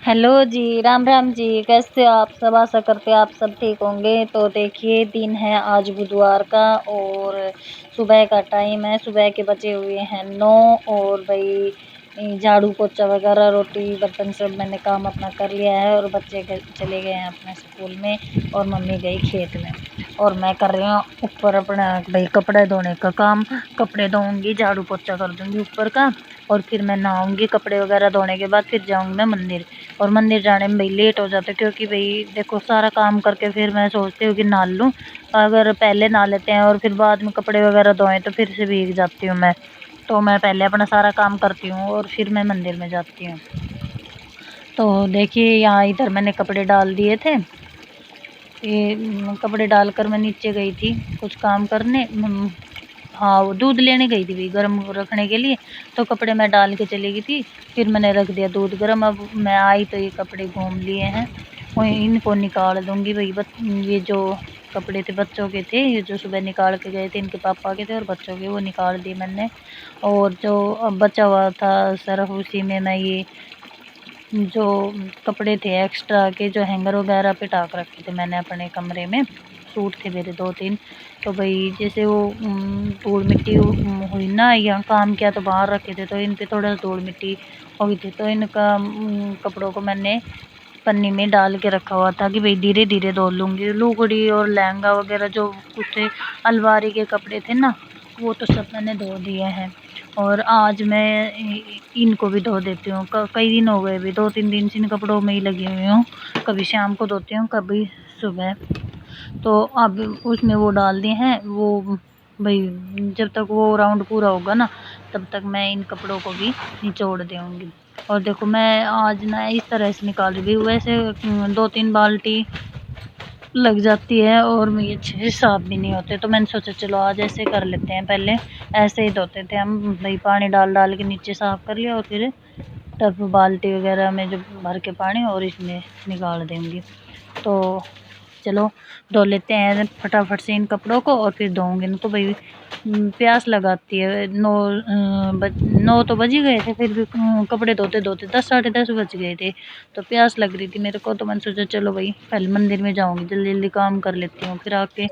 Hello जी, राम राम जी। कैसे हो आप सब? आशा करते हैं आप सब ठीक होंगे। तो देखिए, दिन है आज बुधवार का और सुबह का टाइम है। सुबह के बजे हुए हैं 9 और भाई झाड़ू पोछा वगैरह रोटी बर्तन सब मैंने काम अपना कर लिया है और बच्चे चले गए हैं अपने स्कूल में और मम्मी गई खेत में और मैं कर रही हूँ ऊपर अपना भाई कपड़े धोने का काम। कपड़े धोऊंगी, झाड़ू पोछा कर दूंगी ऊपर का और फिर मैं नहाऊंगी। कपड़े वगैरह धोने के बाद फिर जाऊंगी मैं मंदिर और मंदिर जाने में भाई लेट हो जाता है क्योंकि भाई देखो सारा काम करके फिर मैं सोचती हूँ कि नहा लूँ। अगर पहले नहा लेते हैं और फिर बाद में कपड़े वगैरह धोएं तो फिर से भीग जाती हूँ मैं। तो मैं पहले अपना सारा काम करती हूँ और फिर मैं मंदिर में जाती हूँ। तो देखिए यहाँ इधर मैंने कपड़े डाल दिए थे। ये कपड़े डालकर मैं नीचे गई थी कुछ काम करने। हाँ, वो दूध लेने गई थी भाई गर्म रखने के लिए। तो कपड़े मैं डाल के चली गई थी, फिर मैंने रख दिया दूध गर्म। अब मैं आई तो ये कपड़े घूम लिए हैं और इनको निकाल दूंगी भाई। ये जो कपड़े थे बच्चों के थे, ये जो सुबह निकाल के गए थे, इनके पापा के थे और बच्चों के, वो निकाल दिए मैंने। और जो अब बचा हुआ था सरफ उसी में मैं ये जो कपड़े थे एक्स्ट्रा के जो हैंगर वगैरह पे टाक रखे थे मैंने अपने कमरे में। सूट थे मेरे 2-3। तो भाई जैसे वो धूल मिट्टी हुई ना, यहाँ काम किया तो बाहर रखे थे तो इन पे थोड़ा धूल मिट्टी हो गई थी। तो इनका कपड़ों को मैंने पन्नी में डाल के रखा हुआ था कि भाई धीरे धीरे धो लूँगी। लुगड़ी और लहंगा वगैरह जो कुछ अलमारी के कपड़े थे ना, वो तो सब मैंने धो दिए हैं। और आज मैं इनको भी धो देती हूँ। कई दिन हो गए, भी 2-3 दिन से इन कपड़ों में ही लगी हुई हूँ। कभी शाम को धोती हूँ, कभी सुबह। तो अब उसमें वो डाल दिए हैं वो भाई। जब तक वो राउंड पूरा होगा ना तब तक मैं इन कपड़ों को भी निचोड़ दूँगी। और देखो मैं आज ना इस तरह से निकाल रही हूँ। वैसे 2-3 बाल्टी लग जाती है और ये अच्छे से साफ भी नहीं होते। तो मैंने सोचा चलो आज ऐसे कर लेते हैं। पहले ऐसे ही धोते थे हम भाई, पानी डाल डाल के नीचे साफ कर लिया और फिर टब बाल्टी वगैरह में जो भर के पानी और इसमें निकाल देंगी। तो चलो धो लेते हैं फटाफट से इन कपड़ों को और फिर धोऊंगी इनको भाई। प्यास लगाती है। 9 तो बज ही गए थे, फिर भी कपड़े धोते धोते 10 साढ़े 10 बज गए थे। तो प्यास लग रही थी मेरे को, तो मैंने सोचा चलो भाई पहले मंदिर में जाऊंगी, जल्दी जल्दी काम कर लेती हूँ, फिर आके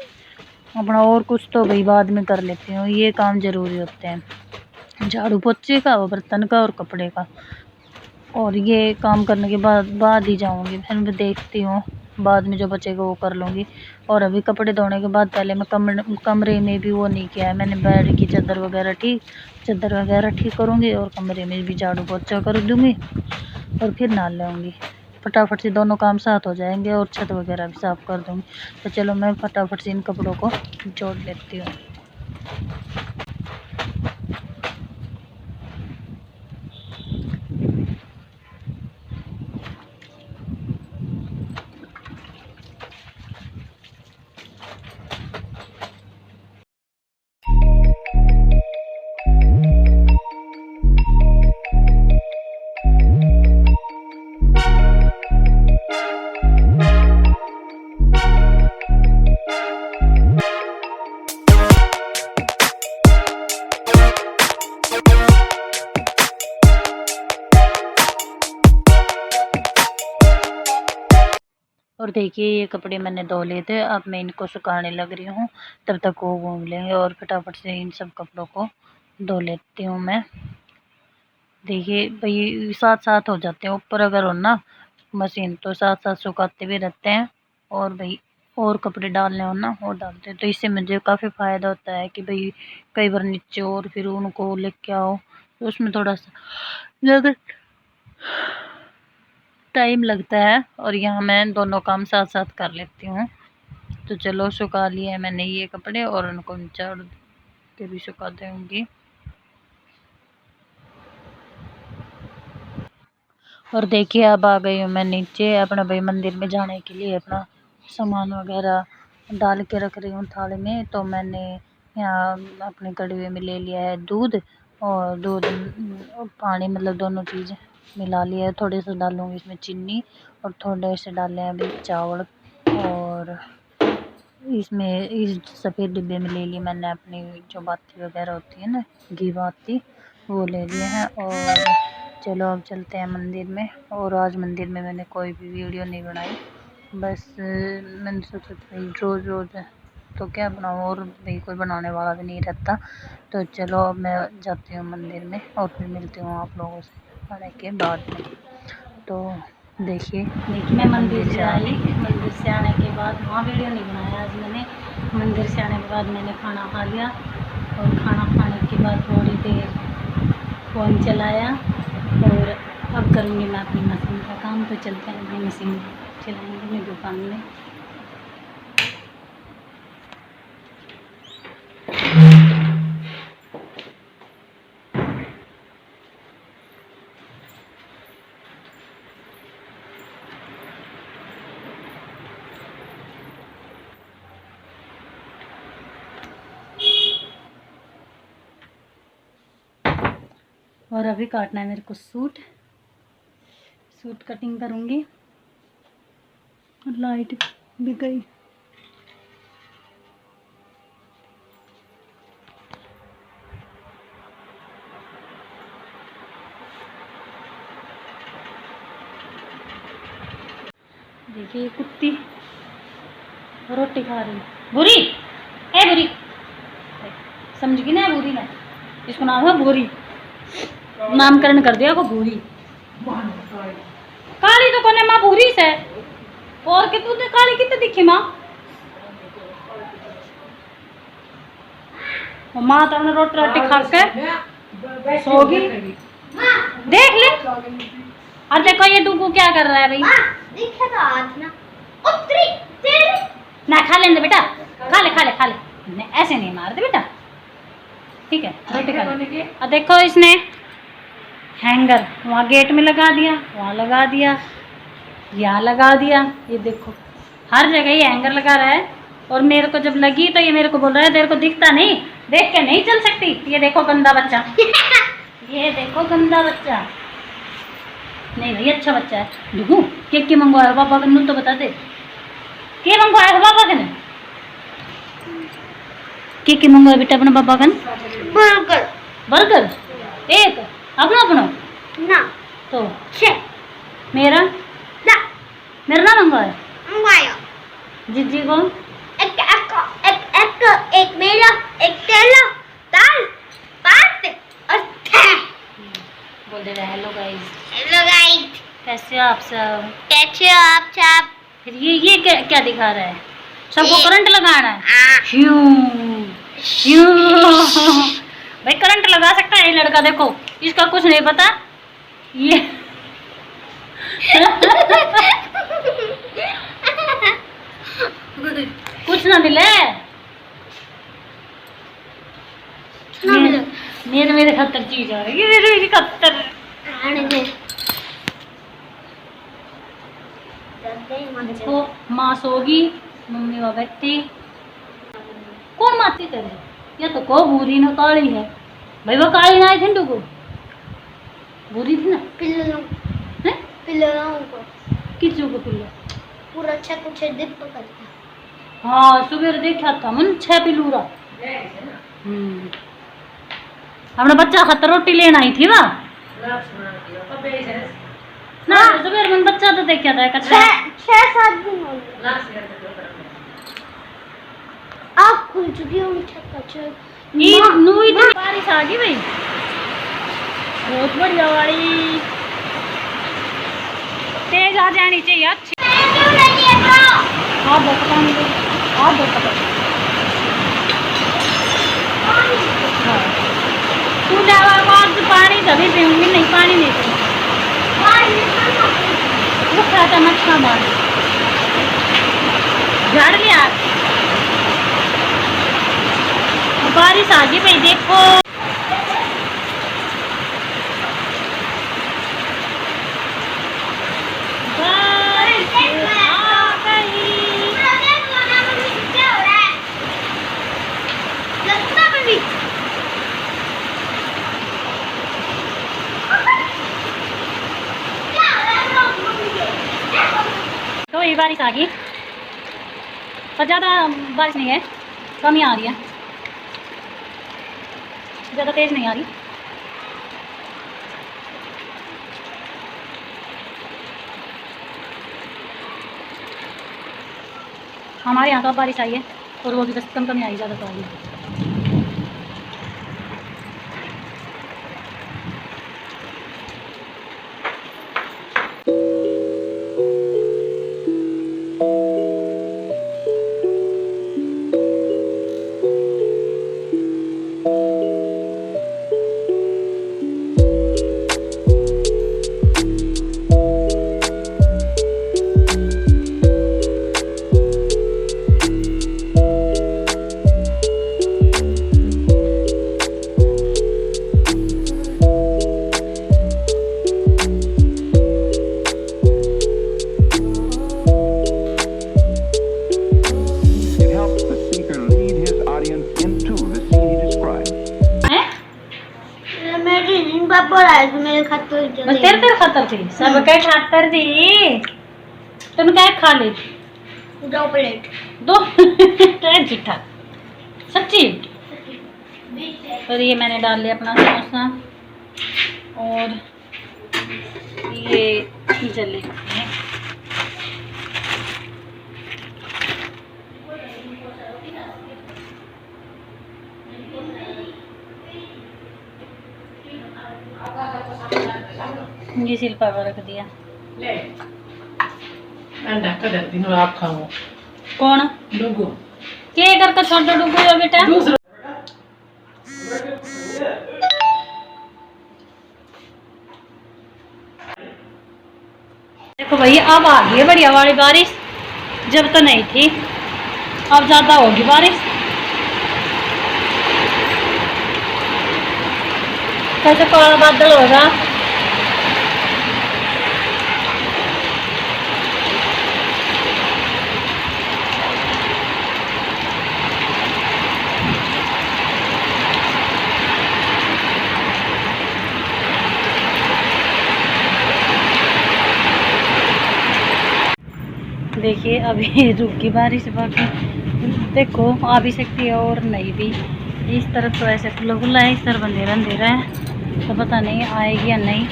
अपना और कुछ तो भाई बाद में कर लेती हूँ। ये काम ज़रूरी होते हैं, झाड़ू पोछे का, बर्तन का और कपड़े का। और ये काम करने के बाद ही जाऊंगी। फिर मैं देखती हूँ बाद में जो बचेगा वो कर लूँगी। और अभी कपड़े धोने के बाद पहले मैं कमरे में भी वो नहीं किया है मैंने, बेड की चादर वगैरह ठीक करूँगी और कमरे में भी झाड़ू पोछा कर दूँगी और फिर नहा लूँगी। फटाफट से दोनों काम साथ हो जाएंगे और छत वगैरह भी साफ़ कर दूँगी। तो चलो मैं फटाफट से इन कपड़ों को जोड़ लेती हूँ। और देखिए ये कपड़े मैंने धो लिए थे, अब मैं इनको सुखाने लग रही हूँ। तब तक वो घूम लेंगे और फटाफट से इन सब कपड़ों को धो लेती हूँ मैं। देखिए भाई साथ साथ हो जाते हैं, ऊपर अगर हो ना मशीन तो साथ साथ सुखाते भी रहते हैं। और भाई और कपड़े डालने हो ना वो डालते हैं। तो इससे मुझे काफ़ी फ़ायदा होता है कि भाई कई बार नीचे और फिर उनको लेके आओ तो उसमें थोड़ा सा ज़्यादा टाइम लगता है। और यहाँ मैं दोनों काम साथ साथ कर लेती हूँ। तो चलो सुखा लिए है मैंने ये कपड़े और उनको झाड़ के भी सुखा दूँगी। और देखिए अब आ गई हूँ मैं नीचे अपना भाई मंदिर में जाने के लिए अपना सामान वगैरह डाल के रख रही हूँ थाली में। तो मैंने यहाँ अपने कड़वे में ले लिया है दूध और दूध पानी, मतलब दोनों चीज़ मिला लिया है। थोड़े से डालूँगी इसमें चीनी और थोड़े से डाले हैं अभी चावल। और इसमें इस सफ़ेद डिब्बे में ले ली मैंने अपनी जो बाती वगैरह होती है ना, घी बाती, वो ले लिए हैं। और चलो अब चलते हैं मंदिर में। और आज मंदिर में मैंने कोई भी वीडियो नहीं बनाई, बस मैंने सोचा भाई रोज़ रोज़ तो क्या बनाऊँ, और भाई कोई बनाने वाला भी नहीं रहता। तो चलो अब मैं जाती हूँ मंदिर में और फिर मिलती हूँ आप लोगों से आने के बाद में। तो देखिए मैं मंदिर से आई। मंदिर से आने के बाद वहाँ वीडियो नहीं बनाया आज मैंने। मंदिर से आने के बाद मैंने खाना खा लिया, और खाना खाने के बाद थोड़ी देर फ़ोन चलाया, और अब करूँगी मैं अपनी मशीन का काम। तो चलते हैं अपनी मशीन चलाएँगे अपनी दुकान में। और अभी काटना है मेरे को सूट कटिंग करूँगी। लाइट भी गई। देखिए ये कुत्ती रोटी खा रही। बुरी है, बुरी समझ गई ना, बुरी ना, इसको नाम है बुरी, नामकरण कर दिया को भूरी। काली तो कोने माँ भूरी से, और के तू तो काली कितने दिखी माँ। माँ तो हमने रोटी रोटी खा के सोगी। देख ले, और देखो ये डुगू क्या कर रहा है भाई। देखे तो आज ना उतरी तेरी ना, खा लेंगे बेटा, खा ले खा ले खा ले, नहीं, ऐसे नहीं मारते बेटा, ठीक है रोटी खा ले। और देखो इसने हैंगर वहाँ गेट में लगा दिया, वहाँ लगा दिया, यहाँ लगा दिया, ये देखो हर जगह ये हैंगर लगा रहा है। और मेरे को जब लगी तो ये मेरे को बोल रहा है तेरे को दिखता नहीं, देख के नहीं चल सकती। ये देखो गंदा बच्चा ये देखो गंदा बच्चा। नहीं भाई अच्छा बच्चा है। देखो के मंगवाया पापा कन्नू, तो बता दे के मंगवाया पापा कन, के मंगवाया बेटा अपना पापा कन। बर्गर बर्गर एक अपना अपना ना तो छे मेरा ना मेरा ना मंगवाया मंगाया जीजी को। एक एक एक एक एक मेरा एक तेरा दाल पाँच और छह। बोल दे रहा हेलो गाइस। हेलो गाइस, कैसे हो आप सब? कैसे हो आप सब? फिर ये क्या दिखा रहा है? सबको करंट लगाना है। भाई करंट लगा सकता है ये लड़का, देखो इसका कुछ नहीं पता ये कुछ ना मिले मेरे खतर चीज आ रही है, मेरे खतर। देखो माँ सोगी, मम्मी वहाँ बैठी। कौन माती करे? या तो को बुरी ना काली है भाई, वो काली ना थी को बुरी थी ना। पिल्लों हैं? पिल्लों को किसू को पिल्लो पूरा अच्छा कुछ दिप करता। हाँ सुबह देखा था मन 6 पिलूरा। अपना बच्चा खातर रोटी लेना आई थी वाह ना, सुबह मन बच्चा तो देखा था कच्चा 6-7 दिन हो गए। आँख खुल चुकी है उनके कच्चे। बारिश आ गई भाई, बहुत बढ़िया वाली, तेज आ जानी चाहिए अच्छी। हाँ देखो तू जावा बाद पानी तभी पीऊंगी, नहीं पानी नहीं पीऊंगी। भूखा था मच्छा मार झाड़ लिया। बारिश आ गई भाई देखो। तो ये बारिश आ गई, पर ज़्यादा बारिश नहीं है, कम ही आ रही है, ज़्यादा तेज़ नहीं आ रही। हमारे यहाँ तो अब बारिश आई है और वो भी बस कम कम आई, ज़्यादा तो आई। मेरे खातर बस तेरे खातर थी, सब के खातर थी। तुम क्या खा ले? 2 प्लेट। 2 चिट्ठा सच्ची। और ये मैंने डाल लिया अपना समोसा और ये जलेबी है। ये शिल्पा को रख दिया। आप खाओ। कौन डुगू के करके छोड़ दो डुगू या बेटा। देखो भैया अब आ गई है बढ़िया वाली बारिश, जब तो नहीं थी, अब ज्यादा होगी बारिश। कैसे काला बादल होगा। देखिए अभी रुक गई बारिश, बाकी देखो आ भी सकती है और नहीं भी। इस तरफ तो ऐसे खुला खुला है, इस तरफ अंधेरा अंधेरा है, तो पता नहीं आएगी या नहीं।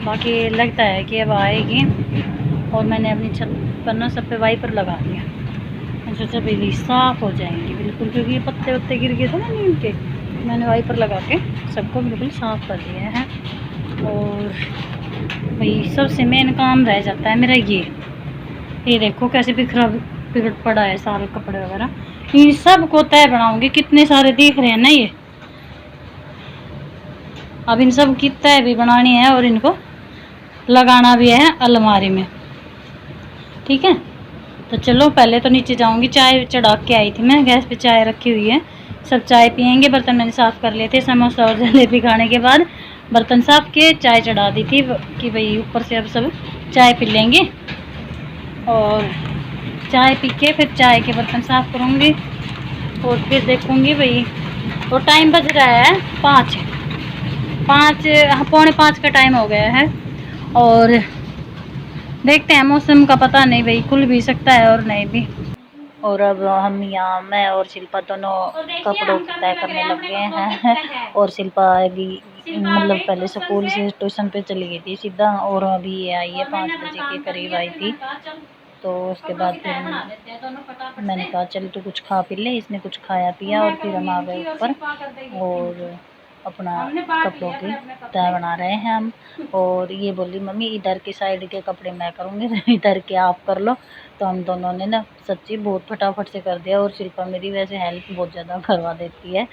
बाकी लगता है कि अब आएगी। और मैंने अपनी छत पर ना सब पे वाइपर लगा दिया, मैंने सोचा बिल्कुल साफ़ हो जाएंगी बिल्कुल, क्योंकि ये पत्ते वत्ते गिर गए थे ना नीम के। मैंने वाइपर लगा के सबको बिल्कुल साफ़ कर दिया है। और भाई सबसे मेन काम रह जाता है मेरा ये देखो कैसे बिगड़ पड़ा है सारे कपड़े वगैरह। इन सब को तय बनाऊंगी, कितने सारे दिख रहे हैं ना ये। अब इन सब की तय भी बनानी है और इनको लगाना भी है अलमारी में, ठीक है। तो चलो पहले तो नीचे जाऊंगी, चाय चढ़ा के आई थी मैं, गैस पे चाय रखी हुई है, सब चाय पियेंगे। बर्तन मैंने साफ़ कर लिए थे, समोसा और जलेबी खाने के बाद बर्तन साफ़ किए, चाय चढ़ा दी थी कि भाई ऊपर से अब सब चाय पी लेंगे। और चाय पी के फिर चाय के बर्तन साफ़ करूँगी और फिर देखूँगी भाई। और टाइम बज रहा है 5 पौने 5 का टाइम हो गया है। और देखते हैं, मौसम का पता नहीं भाई, खुल भी सकता है और नहीं भी। और अब हम यहाँ, मैं और शिल्पा दोनों कपड़ों की तय करने लग गए हैं। और शिल्पा अभी मतलब पहले स्कूल से ट्यूशन पे चली गई थी सीधा, और अभी ये आई है 5 बजे के करीब आई थी। तो उसके बाद फिर मैंने कहा चल तू कुछ खा पी ले, इसने कुछ खाया पिया और फिर हम आ गए ऊपर और अपना कपड़ों की तय बना रहे हैं हम। और ये बोली मम्मी इधर की साइड के कपड़े मैं करूँगी, इधर के आप कर लो। तो हम दोनों ने ना सच्ची बहुत फटाफट से कर दिया। और शिल्पा मेरी वैसे हेल्प बहुत ज़्यादा करवा देती है,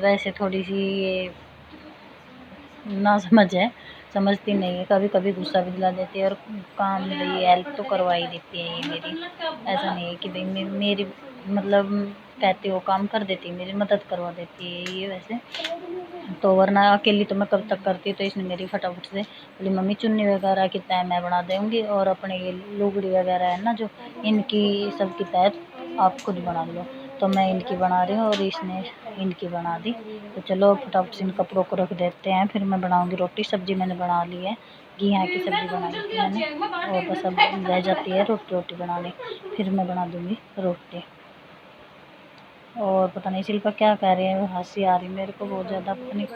वैसे थोड़ी सी ये ना समझ है, समझती नहीं है, कभी कभी गुस्सा भी दिला देती है। और काम में भाई हेल्प तो करवा ही देती है ये मेरी, ऐसा नहीं है कि भाई मेरी मतलब कहती हो काम कर देती है, मेरी मदद करवा देती है ये वैसे तो। वरना अकेली तो मैं कब तक करती, तो इसने मेरी फटाफट से बोली मम्मी चुन्नी वगैरह की तय मैं बना दूँगी और अपने ये लुगड़ी वगैरह है ना जो इनकी सब की तय आप खुद बना लो। तो मैं इनकी बना रही हूँ और इसने इनकी बना दी। तो चलो फटाफट से इन कपड़ों को रख देते हैं, फिर मैं बनाऊँगी रोटी। सब्ज़ी मैंने बना ली है, घिया की सब्ज़ी बनाई थी मैंने, और बस अब रह जाती है रोटी बनानी, फिर मैं बना दूँगी रोटी। और पता नहीं शिल्पा क्या कह रही है, हंसी आ रही मेरे को बहुत ज़्यादा, पता नहीं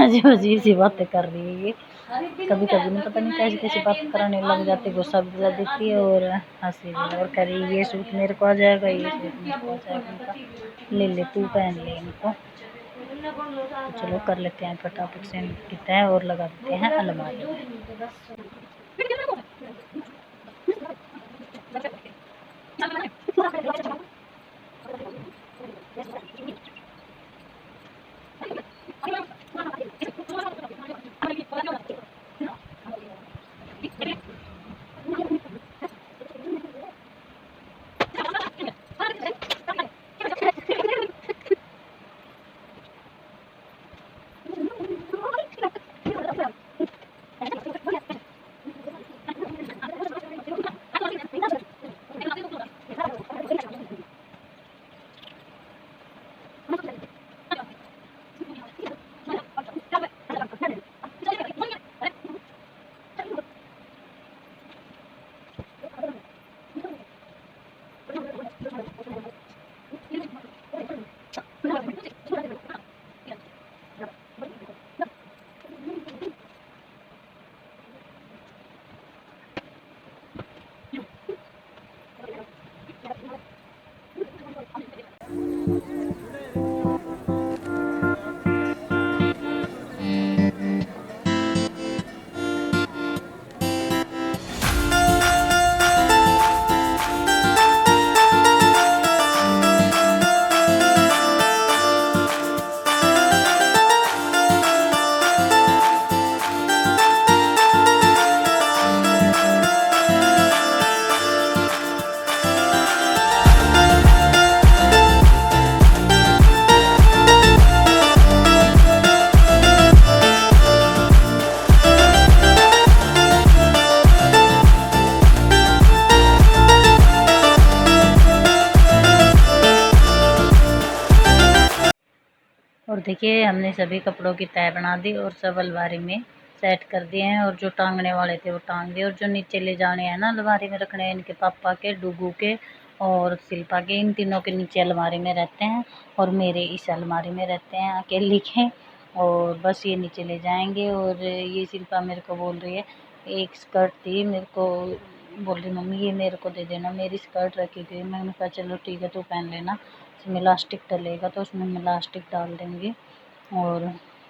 अजीब अजीब सी बातें कर रही है ये। कभी कभी नहीं पता नहीं कैसी कैसी बात कराने लग जाती, गुस्सा भी दिला देती है और हंसी भी, और कह रही है ये सूट मेरे को आ जाएगा, ये सूट मेरे को आ जाएगा। इनका ले ले तू पहन ले इनको। तो चलो कर लेते हैं फटाफट से इनकी तय और लगा देते हैं अलमारी में। और देखिए हमने सभी कपड़ों की तय बना दी और सब अलमारी में सेट कर दिए हैं, और जो टांगने वाले थे वो टांग दिए, और जो नीचे ले जाने हैं ना अलमारी में रखने हैं, इनके पापा के, डुगू के और शिल्पा के, इन तीनों के नीचे अलमारी में रहते हैं और मेरे इस अलमारी में रहते हैं अकेले के। और बस ये नीचे ले जाएंगे। और ये शिल्पा मेरे को बोल रही है, एक स्कर्ट थी मेरे को, बोल रही मम्मी ये मेरे को दे देना, मेरी स्कर्ट रखी थी। मैंने कहा चलो ठीक है तू पहन लेना, इसमें इलास्टिक डलेगा तो उसमें हम इलास्टिक डाल देंगे। और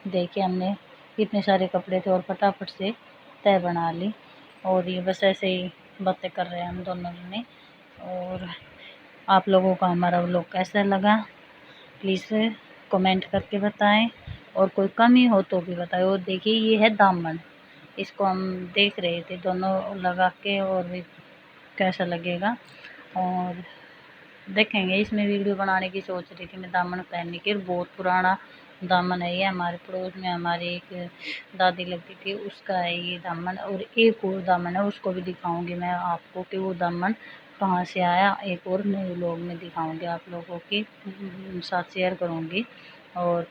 देखिए हमने इतने सारे कपड़े थे और फटाफट से तय बना ली। और ये बस ऐसे ही बातें कर रहे हैं हम दोनों ने। और आप लोगों को हमारा व्लॉग कैसा लगा प्लीज़ कमेंट करके बताएं, और कोई कमी हो तो भी बताएं। और देखिए ये है दामन, इसको हम देख रहे थे दोनों लगा के, और भी कैसा लगेगा और देखेंगे। इसमें वीडियो बनाने की सोच रही थी मैं दामन पहनने की, बहुत पुराना दामन है ये, हमारे पड़ोस में हमारी एक दादी लगती थी उसका है ये दामन। और एक और दामन है उसको भी दिखाऊंगी मैं आपको कि वो दामन कहाँ से आया, एक और नए व्लॉग में दिखाऊंगी आप लोगों के साथ शेयर करूँगी। और